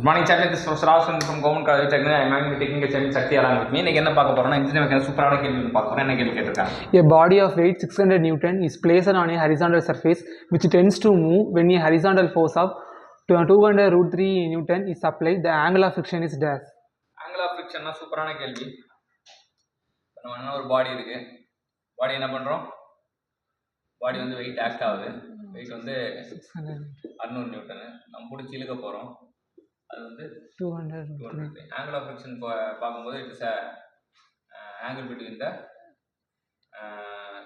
Good morning, channel. This is Professor Rasan from Government College Technical. I am taking a semi Shakti along with me. இன்னைக்கு என்ன பார்க்க போறோம்னா engineer mechanics சூப்பரான கேள்வி பார்க்க போறோம். என்ன கேள்வி கேட்டிருக்காங்க? A body of weight 600 Newton is placed on a horizontal surface which tends to move when a horizontal force of 200 root 3 Newton is applied. The angle of friction is dash. Angle of friction சூப்பரான கேள்வி. நம்ம ஒரு பாடி இருக்கு. பாடி என்ன பண்றோம்? பாடி வந்து weight act ஆகுது. weight வந்து 600 நியூட்டன். நம்ம புடிச்சு இழுக்க போறோம். அது வந்து 200. ஆங்கிள் ஆஃப் ஃபிரிக்ஷன் பார்க்கும்போது it is angle between the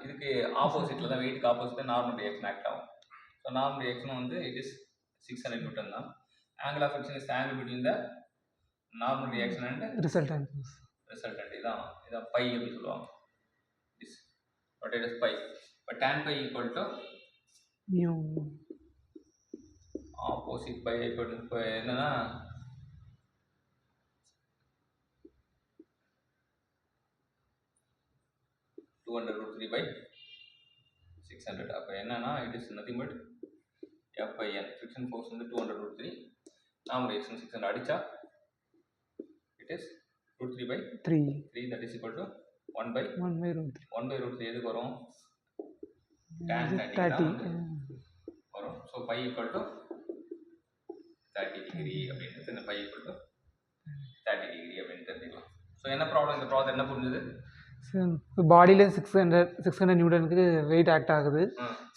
இதுக்கு ஆப்போசிட்டில் தான் வெயிட்டுக்கு ஆப்போசிட்டில் நார்மல் ரியாக்ஷன் ஆக்ட் ஆகும். ஸோ நார்மல் ரியாக்ஷன் வந்து இட் இஸ் 600 நியூட்டன் தான். Angle of friction is angle between the normal reaction and resultant. இதான் பை அப்படி சொல்லுவாங்க. Is but it is phi. But tan phi equal to opposite phi இப்போ என்னன்னா √3 by 600. அப்போ என்னன்னா it is nothing but F/N. Friction force வந்து 200√3, normal reaction 600 அடிச்சா it is √3 by 3 that is equal to 1/√3. எதுக்கு வரும்? tan 30 வரும். So phi equal to 30 degree அப்படின்றது இந்த பை ஈக்குவல் டு 30 டிகிரி அப்படின்னு தெரிஞ்சுக்கலாம். ஸோ என்ன ப்ராப்ளம்? இந்த ப்ராப்ளம் என்ன புரிஞ்சுது? பாடியில 600 நியூட்டனுக்கு வெயிட் ஆக்ட் ஆகுது.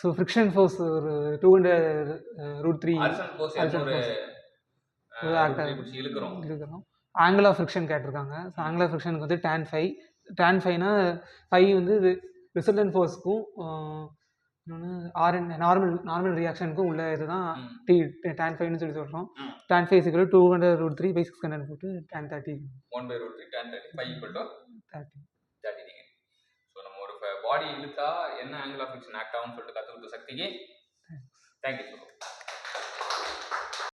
ஸோ ஃப்ரிக்ஷன் ஃபோர்ஸ் ஒரு 200√3 இழுக்கிறோம். ஆங்கிள் ஆஃப் ஃப்ரிக்ஷன் கேட்டிருக்காங்க. ஸோ ஆங்கிள் ஆஃப் ஃப்ரிக்ஷனுக்கு வந்து tan 5னா 5 வந்து ரிசல்டன்ட் ஃபோர்ஸ்க்கும் நார்மல் ரியாக்ஷனுக்கும் உள்ள இதுதான் tan 5னு சொல்லி சொல்கிறோம். tan 5 = 200√3 by 600 போட்டு tan 30 1/√3 tan 30 5 = 30 டிகிரி. ஸோ நம்ம ஒரு பாடி இழுத்தா என்ன ஆங்கிள் ஆஃப் ஃபிரிக்ஷன் ஆக்ட் ஆகும்னு சொல்லிட்டு கற்றுக்கிட்ட சக்திக்கு தேங்க்யூ.